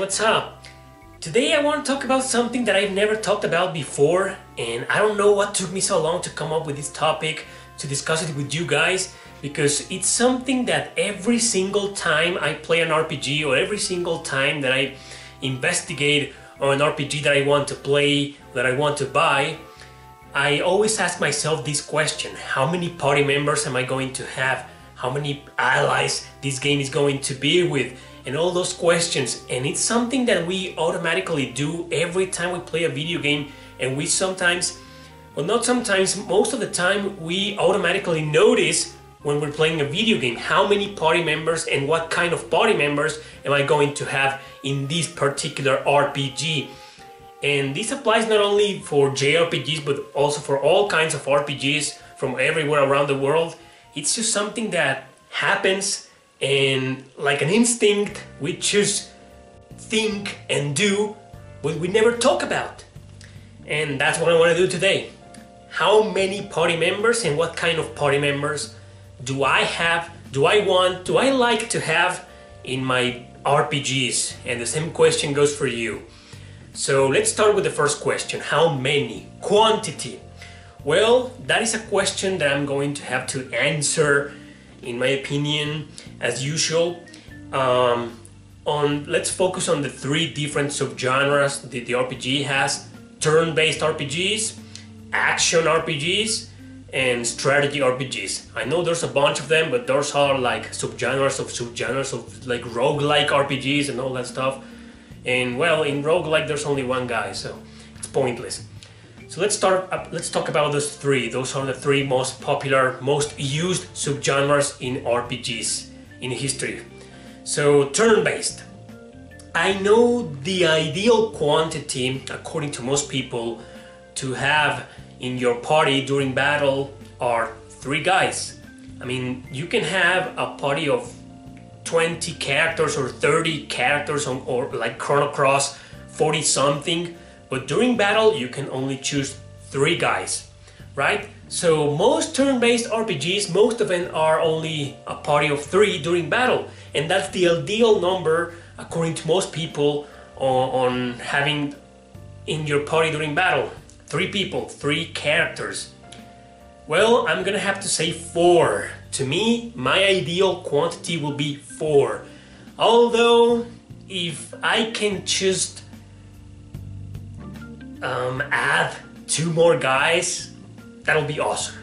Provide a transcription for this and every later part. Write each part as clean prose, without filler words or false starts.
what's up? Today I want to talk about something that I've never talked about before, and I don't know what took me so long to come up with this topic to discuss it with you guys, because it's something that every single time I play an RPG or every single time that I investigate on an RPG that I want to play, that I want to buy, I always ask myself this question: how many party members am I going to have? How many allies this game is going to be with? And all those questions. And it's something that we automatically do every time we play a video game, and we sometimes, well, not sometimes, most of the time we automatically notice when we're playing a video game how many party members and what kind of party members am I going to have in this particular RPG. And this applies not only for JRPGs but also for all kinds of RPGs from everywhere around the world. It's just something that happens, and like an instinct we just think and do what we never talk about. And that's what I want to do today. How many party members and what kind of party members do I have, do I like to have in my RPGs? And the same question goes for you. So let's start with the first question. How many? Quantity. Well, that is a question that I'm going to have to answer, in my opinion, as usual. Let's focus on the three different subgenres that the RPG has: turn-based RPGs, action RPGs, and strategy RPGs. I know there's a bunch of them, but those are like subgenres of like roguelike RPGs and all that stuff. And well, in roguelike there's only one guy, so it's pointless. So let's talk about those three. Those are the three most popular, most used subgenres in RPGs in history. So turn-based. I know the ideal quantity, according to most people, to have in your party during battle are 3 guys. I mean, you can have a party of 20 characters or 30 characters or like Chrono Cross 40 something, but during battle you can only choose 3 guys, right? So most turn-based RPGs, most of them are only a party of 3 during battle, and that's the ideal number according to most people on having in your party during battle. 3 people, 3 characters. Well, I'm gonna have to say 4. To me, my ideal quantity will be 4. Although, if I can just add 2 more guys, that'll be awesome.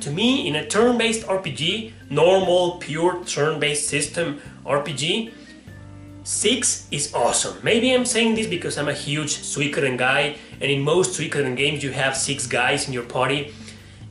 To me, in a turn-based RPG, normal, pure turn-based system RPG, 6 is awesome. Maybe I'm saying this because I'm a huge Suikoden guy, and in most Suikoden games you have 6 guys in your party,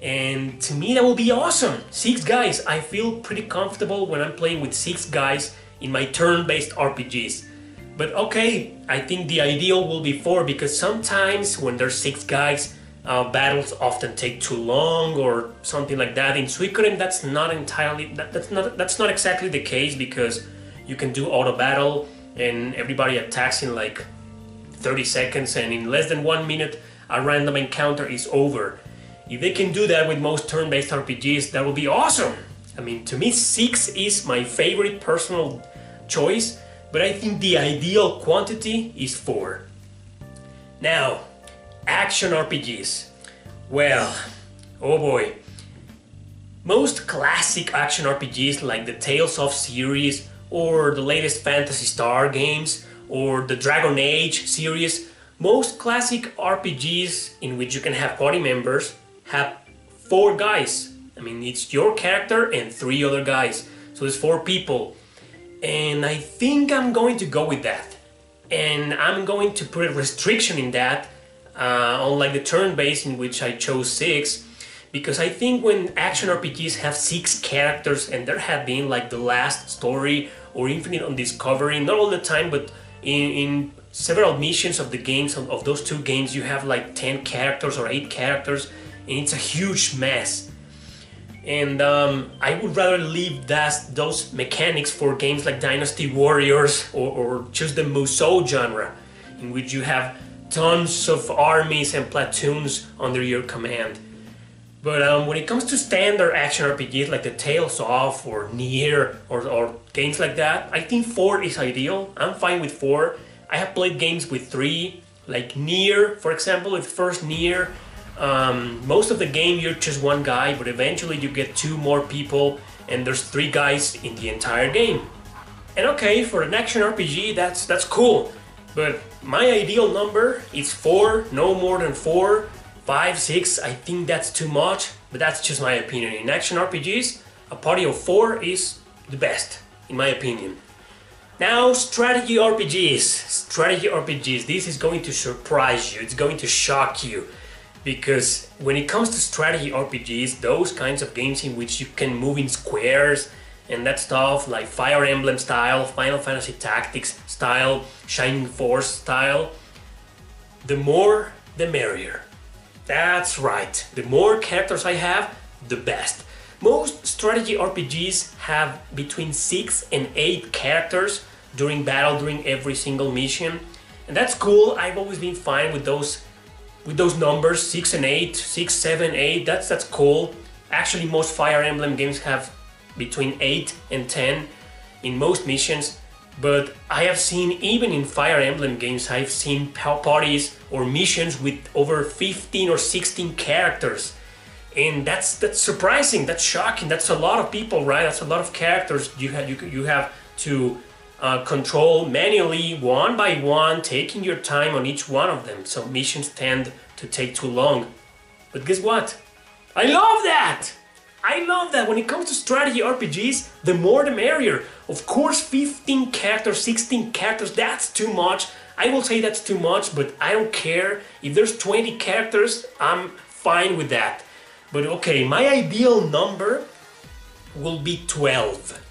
and to me that will be awesome. 6 guys. I feel pretty comfortable when I'm playing with 6 guys in my turn-based RPGs. But okay, I think the ideal will be 4, because sometimes when there's 6 guys, battles often take too long or something like that. In Suikoden that's not exactly the case, because you can do auto battle and everybody attacks in like 30 seconds, and in less than 1 minute a random encounter is over. If they can do that with most turn-based RPGs, that will be awesome. I mean, to me 6 is my favorite personal choice, but I think the ideal quantity is 4. Now, action RPGs. Well, oh boy. Most classic action RPGs like the Tales of series, or the latest Phantasy Star games, or the Dragon Age series, most classic RPGs in which you can have party members have 4 guys. I mean, it's your character and 3 other guys, so it's 4 people. And I think I'm going to go with that. And I'm going to put a restriction in that, unlike the turn-based in which I chose 6, because I think when action RPGs have 6 characters, and there have been like The Last Story or Infinite on Discovery, not all the time, but in several missions of the games, of those 2 games, you have like 10 characters or 8 characters, and it's a huge mess. And I would rather leave those mechanics for games like Dynasty Warriors or just the Musou genre, in which you have tons of armies and platoons under your command. But when it comes to standard action RPGs like the Tales of or Nier or games like that, I think 4 is ideal. I'm fine with 4. I have played games with 3, like Nier, for example. With first Nier, most of the game you're just one guy, but eventually you get 2 more people, and there's 3 guys in the entire game. And okay, for an action RPG, that's cool. But my ideal number is 4, no more than 4, 5, 6. I think that's too much, but that's just my opinion. In action RPGs, a party of 4 is the best, in my opinion. Now, strategy RPGs. Strategy RPGs, this is going to surprise you, it's going to shock you. Because when it comes to strategy RPGs, those kinds of games in which you can move in squares and that stuff, like Fire Emblem style, Final Fantasy Tactics style, Shining Force style, the more the merrier. That's right, the more characters I have, the best. Most strategy RPGs have between 6 and 8 characters during battle, during every single mission. And that's cool. I've always been fine with those numbers, 6 and 8, 6, 7, 8, that's cool. Actually, most Fire Emblem games have between 8 and 10 in most missions. But I have seen, even in Fire Emblem games, I've seen parties or missions with over 15 or 16 characters. And that's surprising, that's shocking, that's a lot of people, right? That's a lot of characters you have to control manually, one by one, taking your time on each one of them. So missions tend to take too long. But guess what? I love that! I love that. When it comes to strategy RPGs, the more the merrier. Of course, 15 characters, 16 characters, that's too much. I will say that's too much, but I don't care. If there's 20 characters, I'm fine with that. But okay, my ideal number will be 12.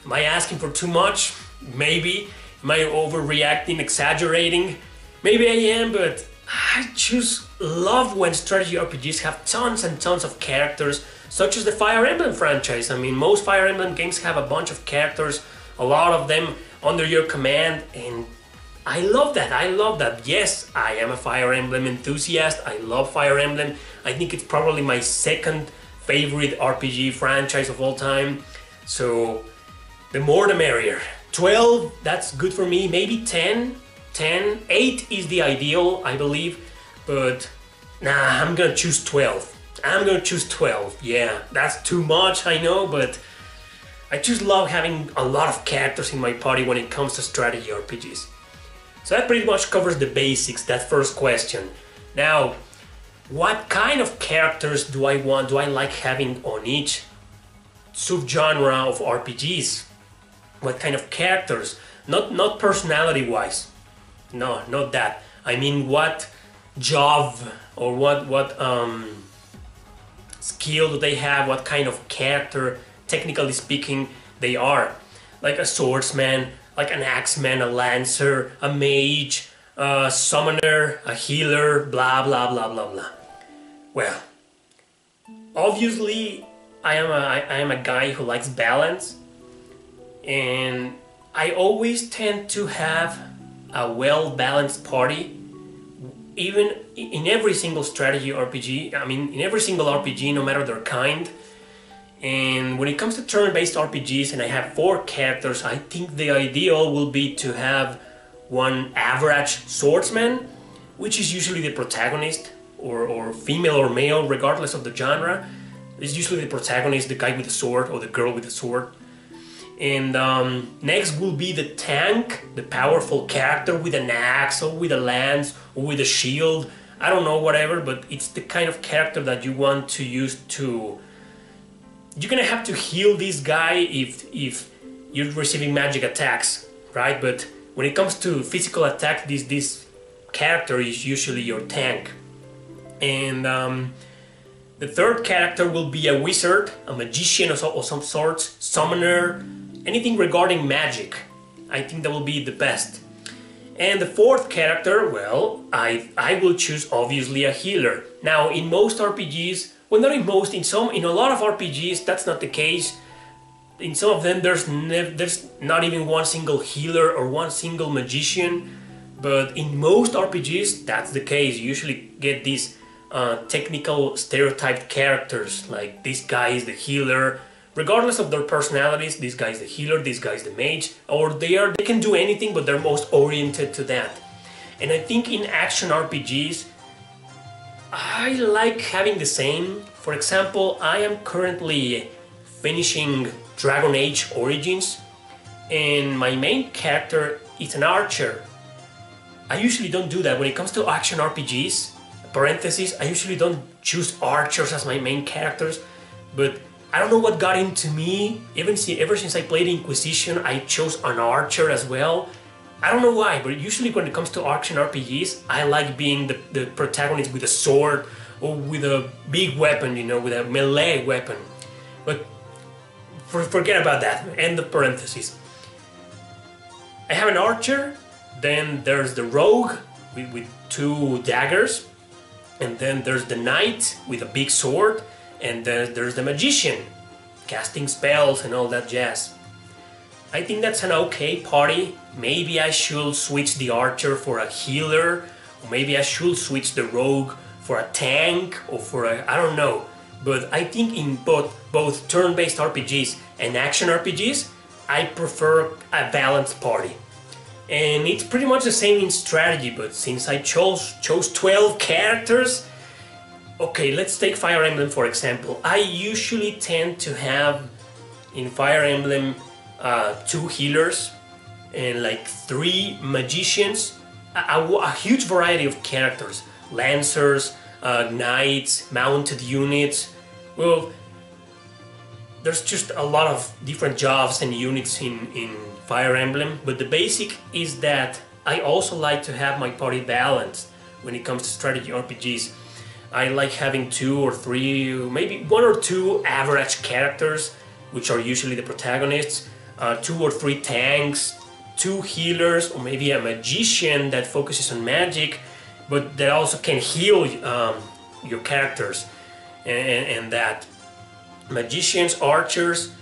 Am I asking for too much? Maybe. Am I overreacting, exaggerating? Maybe I am, but I just love when strategy RPGs have tons and tons of characters, such as the Fire Emblem franchise. I mean, most Fire Emblem games have a bunch of characters, a lot of them under your command, and I love that, I love that. Yes, I am a Fire Emblem enthusiast, I love Fire Emblem. I think it's probably my second favorite RPG franchise of all time. So, the more the merrier. 12, that's good for me, maybe 10, 8 is the ideal, I believe. But, nah, I'm gonna choose 12. I'm gonna choose 12, yeah, that's too much, I know, but I just love having a lot of characters in my party when it comes to strategy RPGs. So that pretty much covers the basics, that first question. Now, what kind of characters do I like having on each subgenre of RPGs? What kind of characters? Not personality-wise. No, not that. I mean, what job or what skill do they have? What kind of character, technically speaking, they are? Like a swordsman, like an axeman, a lancer, a mage, a summoner, a healer, blah blah blah blah blah. Well, obviously I am a guy who likes balance, and I always tend to have a well-balanced party, even in every single strategy RPG. I mean, in every single RPG, no matter their kind. And when it comes to turn-based RPGs, and I have 4 characters, I think the ideal will be to have one average swordsman, which is usually the protagonist, or female or male, regardless of the genre. It's usually the protagonist, the guy with the sword, or the girl with the sword. And next will be the tank, the powerful character with an axe, or with a lance, or with a shield. I don't know, whatever, but it's the kind of character that you want to use to... You're gonna have to heal this guy if you're receiving magic attacks, right? But when it comes to physical attack, this character is usually your tank. And the third character will be a wizard, a magician of some sort, summoner, anything regarding magic. I think that will be the best. And the fourth character, well, I will choose obviously a healer. Now, in most RPGs, well, not in most, in a lot of RPGs, that's not the case. In some of them, there's not even one single healer or one single magician. But in most RPGs, that's the case. You usually get these technical stereotyped characters, like this guy is the healer, regardless of their personalities. This guy's the healer, this guy's the mage, or they can do anything, but they're most oriented to that. And I think in action RPGs, I like having the same. For example, I am currently finishing Dragon Age Origins, and my main character is an archer. I usually don't do that when it comes to action RPGs. Parentheses, I usually don't choose archers as my main characters, but I don't know what got into me. Ever since I played Inquisition, I chose an archer as well. I don't know why, but usually when it comes to action RPGs, I like being the protagonist with a sword or with a big weapon, you know, with a melee weapon. But forget about that, end of parentheses. I have an archer, then there's the rogue with 2 daggers, and then there's the knight with a big sword, and then there's the magician casting spells and all that jazz. I think that's an okay party. Maybe I should switch the archer for a healer, or maybe I should switch the rogue for a tank, or for a, I don't know. But I think in both turn-based RPGs and action RPGs, I prefer a balanced party. And it's pretty much the same in strategy, but since I chose 12 characters, okay, let's take Fire Emblem for example. I usually tend to have in Fire Emblem 2 healers and like 3 magicians, a huge variety of characters, lancers, knights, mounted units. Well, there's just a lot of different jobs and units in Fire Emblem, but the basic is that I also like to have my party balanced when it comes to strategy RPGs. I like having 2 or 3, maybe 1 or 2 average characters, which are usually the protagonists, 2 or 3 tanks, 2 healers, or maybe a magician that focuses on magic, but that also can heal your characters, and that. Magicians, archers.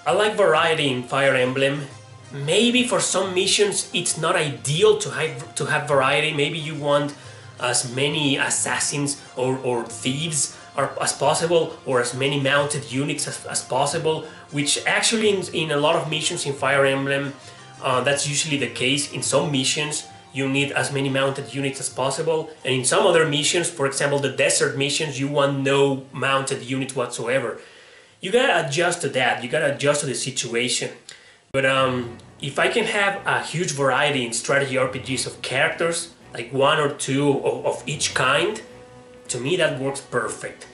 I like variety in Fire Emblem. Maybe for some missions it's not ideal to have variety. Maybe you want as many assassins or thieves as possible, or as many mounted units as possible, which actually in a lot of missions in Fire Emblem, that's usually the case. In some missions you need as many mounted units as possible, and in some other missions, for example the desert missions, you want no mounted units whatsoever. You gotta adjust to that, you gotta adjust to the situation. But if I can have a huge variety in strategy RPGs of characters, like 1 or 2 of each kind, to me that works perfect.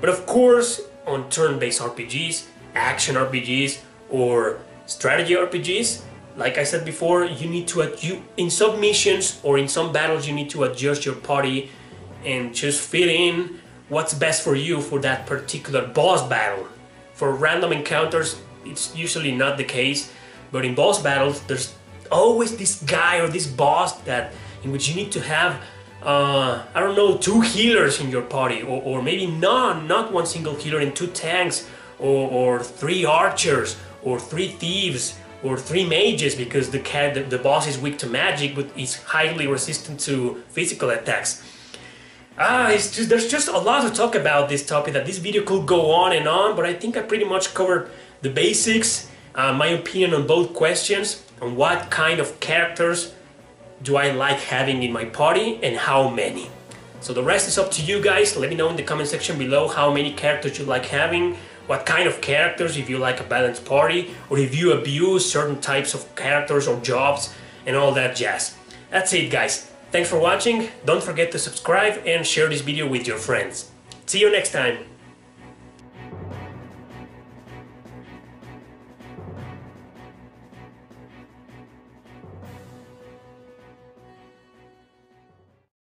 But of course, on turn-based RPGs, action RPGs, or strategy RPGs, like I said before, you need to in some missions or in some battles you need to adjust your party and just fit in what's best for you for that particular boss battle. For random encounters, it's usually not the case, but in boss battles, there's always this guy or this boss in which you need to have, I don't know, 2 healers in your party, or maybe not 1 single healer and 2 tanks, or 3 archers, or 3 thieves, or 3 mages, because the boss is weak to magic but is highly resistant to physical attacks. There's just a lot to talk about this topic, that this video could go on, but I think I pretty much covered the basics, my opinion on both questions, on what kind of characters do I like having in my party and how many. So the rest is up to you guys. Let me know in the comment section below how many characters you like having, what kind of characters, if you like a balanced party, or if you abuse certain types of characters or jobs and all that jazz. That's it guys. Thanks for watching, don't forget to subscribe and share this video with your friends. See you next time!